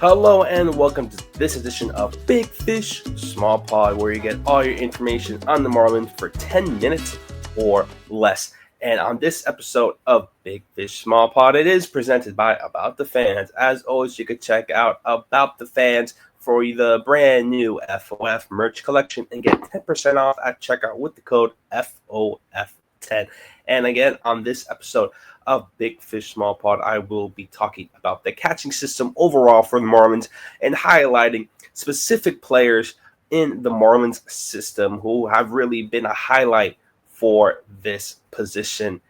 Hello and welcome to this edition of Big Fish, Small Pod, where you get all your information on the Marlins for 10 minutes or less. And on this episode of Big Fish, Small Pod, it is presented by About the Fans. As always, you can check out About the Fans for the brand new FOF merch collection and get 10% off at checkout with the code FOF10. And again, on this episode of Big Fish Small Pod, I will be talking about the catching system overall for the Marlins and highlighting specific players in the Marlins system who have really been a highlight for this position.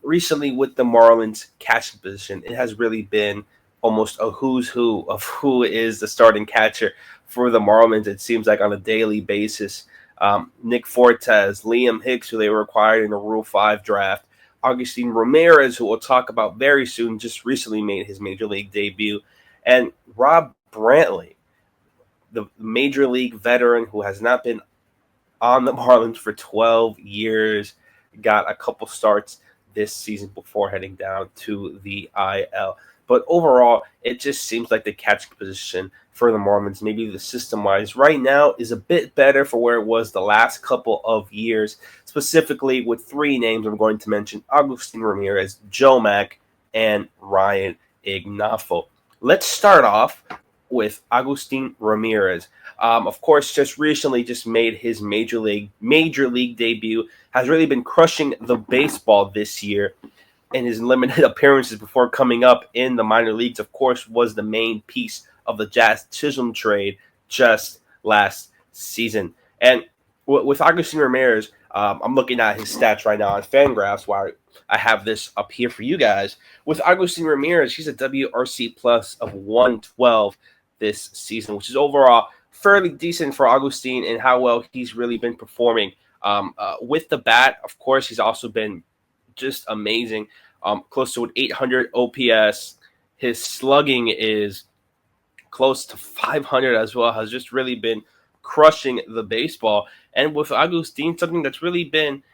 Recently with the Marlins catching position, it has really been almost a who's who of who is the starting catcher for the Marlins, it seems like, on a daily basis. Nick Fortes, Liam Hicks, who they were acquired in the Rule 5 draft, Agustín Ramírez, who we'll talk about very soon, just recently made his Major League debut, and Rob Brantley, the Major League veteran who has not been on the Marlins for 12 years, got a couple starts this season before heading down to the IL. But overall, it just seems like the catching position for the Marlins, maybe the system-wise, right now is a bit better for where it was the last couple of years, specifically with three names I'm going to mention: Agustín Ramírez, Joe Mack, and Ryan Ignoffo. Let's start off with Agustín Ramírez. Of course, just recently made his major league debut, has really been crushing the baseball this year. And his limited appearances before coming up in the minor leagues, of course, was the main piece of the Jazz Chisholm trade just last season. And with Agustín Ramírez, I'm looking at his stats right now on Fangraphs while I have this up here for you guys. With Agustín Ramírez, he's a WRC plus of 112 this season, which is overall fairly decent for Agustín and how well he's really been performing. With the bat, of course, he's also been just amazing. Close to an 800 OPS. His slugging is close to 500 as well. Has just really been crushing the baseball. And with Agustín, something that's really been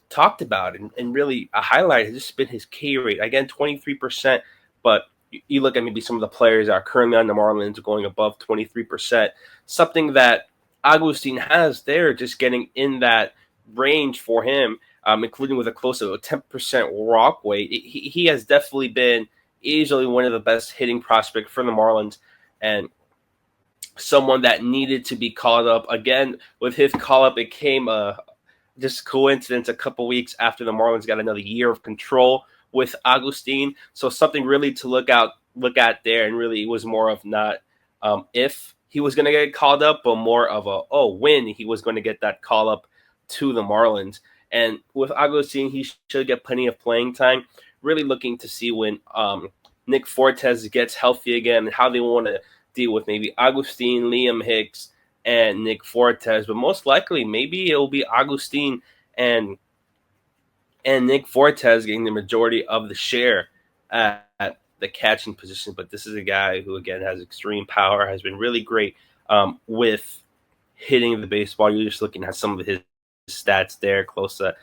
talked about and really a highlight has just been his K rate. Again, 23%. But you look at maybe some of the players that are currently on the Marlins going above 23%. Something that Agustín has there, just getting in that range for him. Including with a close to a 10% walk weight. He has definitely been easily one of the best hitting prospects for the Marlins and someone that needed to be called up. Again, with his call-up, it came just coincidence a couple weeks after the Marlins got another year of control with Agustín. So something really to look at there, and really it was more of not if he was going to get called up, but more of when he was going to get that call-up to the Marlins. And with Agustín, he should get plenty of playing time. Really looking to see when Nick Fortes gets healthy again and how they want to deal with maybe Agustín, Liam Hicks, and Nick Fortes. But most likely, maybe it will be Agustín and Nick Fortes getting the majority of the share at the catching position. But this is a guy who, again, has extreme power, has been really great with hitting the baseball. You're just looking at some of his stats there, close to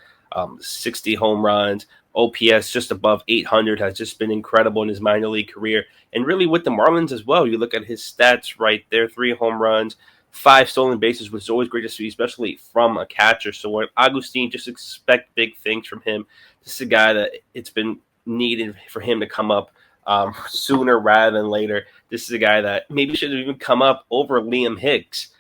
60 home runs, OPS just above 800, has just been incredible in his minor league career. And really with the Marlins as well, you look at his stats right there: 3 home runs, 5 stolen bases, which is always great to see, especially from a catcher. So with Agustín, just expect big things from him. This is a guy that it's been needed for him to come up sooner rather than later. This is a guy that maybe should have even come up over Liam Hicks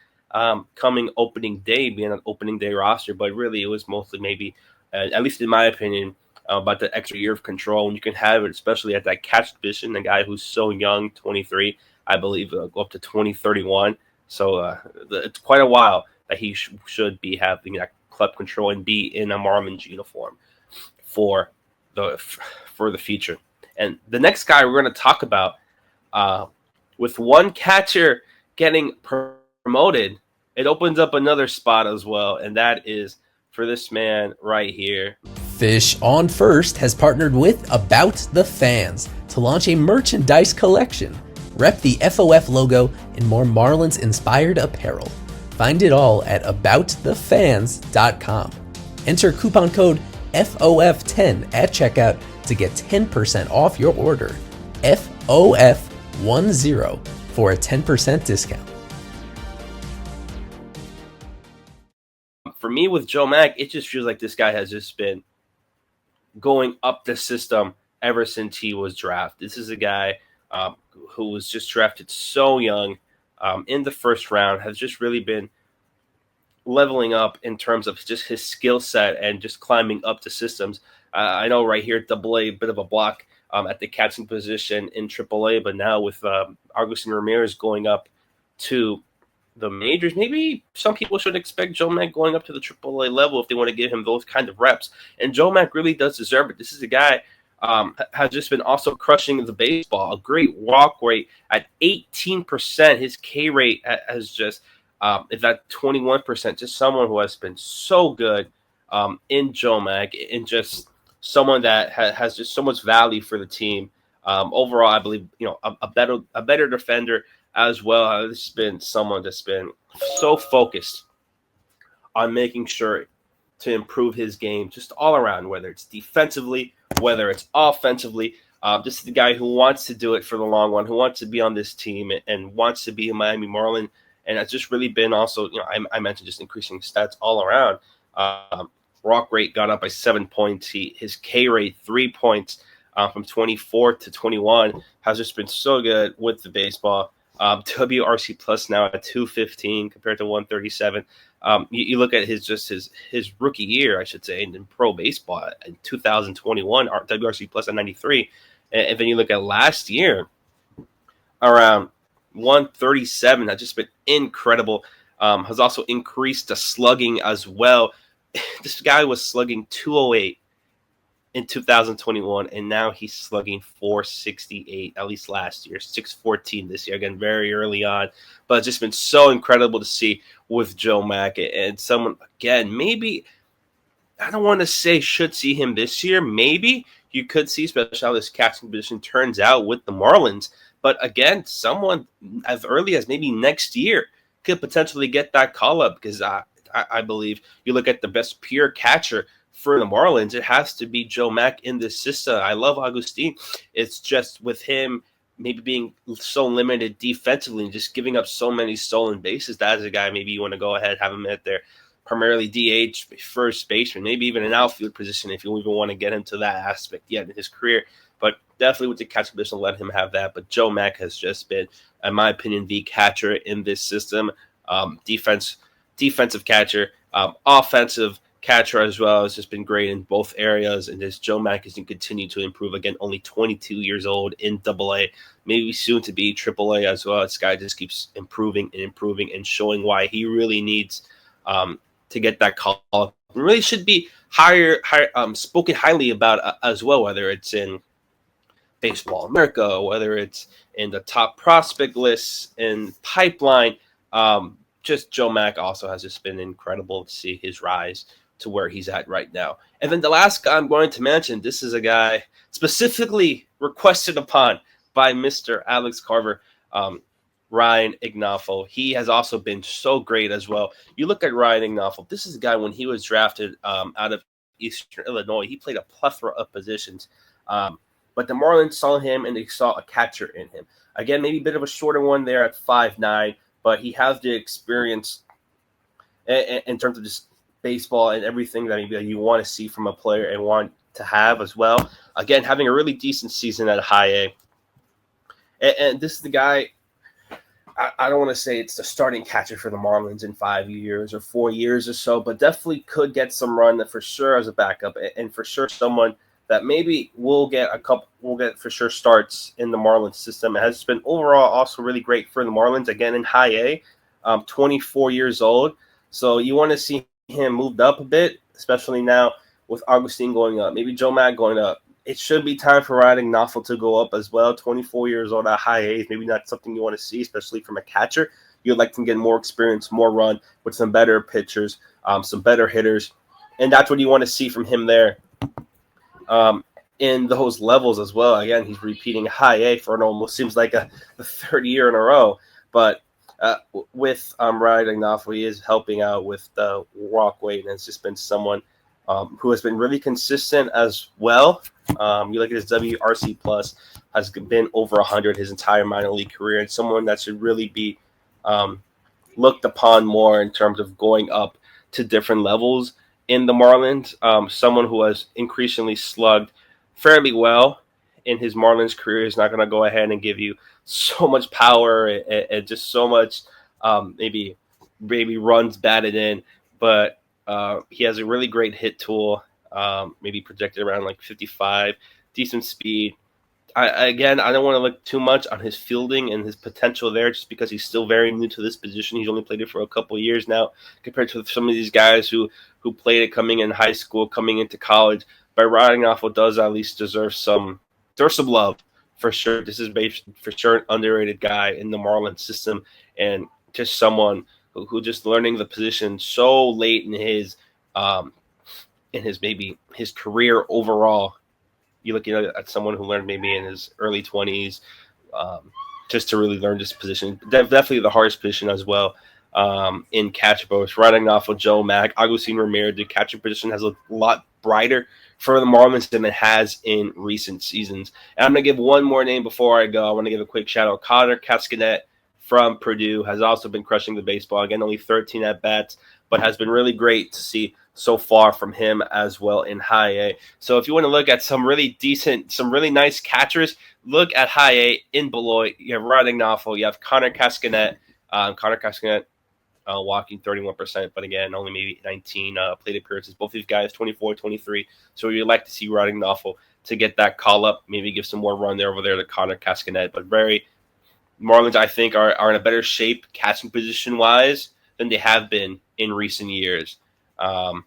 coming opening day, being an opening day roster, but really it was mostly maybe, at least in my opinion, about the extra year of control. And you can have it, especially at that catch position, a guy who's so young, 23, I believe, go up to 2031. So it's quite a while that he should be having that club control and be in a Marlins uniform for the future. And the next guy we're going to talk about, with one catcher getting promoted, it opens up another spot as well, and that is for this man right here. Fish on First has partnered with About the Fans to launch a merchandise collection. Rep the FOF logo in more Marlins-inspired apparel. Find it all at aboutthefans.com. Enter coupon code FOF10 at checkout to get 10% off your order. FOF10. 10 for a 10% discount. For me, with Joe Mack, it just feels like this guy has just been going up the system ever since he was drafted. This is a guy who was just drafted so young in the first round, has just really been leveling up in terms of just his skill set and just climbing up the systems. I know right here at AA, a bit of a block at the catching position in AAA, but now with Agustín Ramírez going up to the majors, maybe some people should expect Joe Mack going up to the AAA level if they want to give him those kind of reps. And Joe Mack really does deserve it. This is a guy has just been also crushing the baseball. A great walk rate at 18%. His K rate has just is at 21%. Just someone who has been so good in Joe Mack, and just someone that has just so much value for the team. Overall, I believe a better defender as well. This has been someone that's been so focused on making sure to improve his game just all around, whether it's defensively, whether it's offensively. This is the guy who wants to do it for the long run, who wants to be on this team and wants to be a Miami Marlin. And it's just really been also, I mentioned just increasing stats all around. Walk rate got up by 7 points. His K rate 3 points from 24 to 21 has just been so good with the baseball. WRC plus now at 215 compared to 137. You look at his rookie year, I should say, in pro baseball in 2021, WRC plus at 93, and then you look at last year around 137. That's just been incredible. Has also increased the slugging as well. This guy was slugging 208 in 2021, and now he's slugging 468, at least last year, 614 this year. Again, very early on, but it's just been so incredible to see with Joe Mack. And someone, again, maybe, I don't want to say should see him this year. Maybe you could see, especially how this catching position turns out with the Marlins. But again, someone as early as maybe next year could potentially get that call up, because I believe you look at the best pure catcher for the Marlins, it has to be Joe Mack in this system. I love Agustín. It's just with him maybe being so limited defensively and just giving up so many stolen bases. That is a guy maybe you want to go ahead, have him at there, primarily DH, first baseman, maybe even an outfield position if you even want to get him to that aspect yet in his career. But definitely with the catching position, let him have that. But Joe Mack has just been, in my opinion, the catcher in this system. Defensive catcher, offensive catcher as well. Has just been great in both areas, and this Joe Mack is going to continue to improve. Again, only 22 years old in AA, maybe soon to be AAA as well. This guy just keeps improving and showing why he really needs to get that call. Really should be higher spoken highly about as well, whether it's in Baseball America, whether it's in the top prospect lists and pipeline. Just Joe Mack also has just been incredible to see his rise to where he's at right now. And then the last guy I'm going to mention, this is a guy specifically requested upon by Mr. Alex Carver, Ryan Ignoffo. He has also been so great as well. You look at Ryan Ignoffo. This is a guy, when he was drafted out of Eastern Illinois, he played a plethora of positions. But the Marlins saw him and they saw a catcher in him. Again, maybe a bit of a shorter one there at 5'9", but he has the experience in terms of just baseball and everything that you want to see from a player and want to have as well. Again, having a really decent season at high A. And this is the guy, I don't want to say it's the starting catcher for the Marlins in 5 years or 4 years or so, but definitely could get some run for sure as a backup, and for sure someone that maybe will get for sure starts in the Marlins system. It has been overall also really great for the Marlins, again in high A, 24 years old. So you want to see him moved up a bit, especially now with Agustín going up, maybe Joe Mack going up. It should be time for Ryan Ignoffo to go up as well. 24 years old at high A is maybe not something you want to see, especially from a catcher. You'd like to get more experience, more run with some better pitchers, some better hitters. And that's what you want to see from him there. In those levels as well. Again, he's repeating high A for an almost seems like the third year in a row. But with Ryan Ignoffo, he is helping out with the walk weight, and it's just been someone who has been really consistent as well. You look at his WRC plus, has been over 100 his entire minor league career, and someone that should really be looked upon more in terms of going up to different levels in the Marlins. Someone who has increasingly slugged fairly well in his Marlins career is not going to go ahead and give you so much power and just so much maybe runs batted in, but he has a really great hit tool, maybe projected around like 55, decent speed. I don't want to look too much on his fielding and his potential there, just because he's still very new to this position. He's only played it for a couple of years now, compared to some of these guys who played it coming in high school, coming into college. But Ryan Ignoffo does at least deserve some love for sure. This is for sure an underrated guy in the Marlins system, and just someone who just learning the position so late in his career overall. You're looking at someone who learned maybe in his early 20s, just to really learn this position. Definitely the hardest position as well in catcher. Both Ryan Ignoffo, Joe Mack, Agustín Ramírez, the catcher position has a lot brighter for the Marlins than it has in recent seasons. And I'm going to give one more name before I go. I want to give a quick shout out. Connor Cascanet from Purdue has also been crushing the baseball. Again, only 13 at-bats, but has been really great to see so far from him as well in high A. So if you want to look at some really decent, some really nice catchers, look at high A in Beloit. You have Ryan Ignoffo, you have Connor Cascanet. Walking 31%, but again, only maybe 19 plate appearances. Both these guys, 24, 23. So you'd like to see Ryan Ignoffo to get that call up, maybe give some more run there over there to Connor Cascanet. But Marlins, I think, are in a better shape catching position-wise than they have been in recent years. And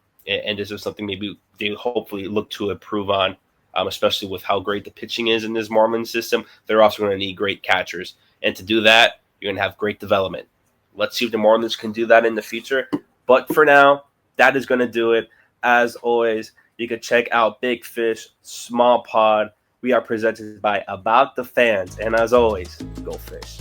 this is something maybe they hopefully look to improve on, especially with how great the pitching is in this Marlins system. They're also going to need great catchers. And to do that, you're going to have great development. Let's see if the Marlins can do that in the future. But for now, that is going to do it. As always, you can check out Big Fish, Small Pod. We are presented by About the Fans. And as always, go Fish.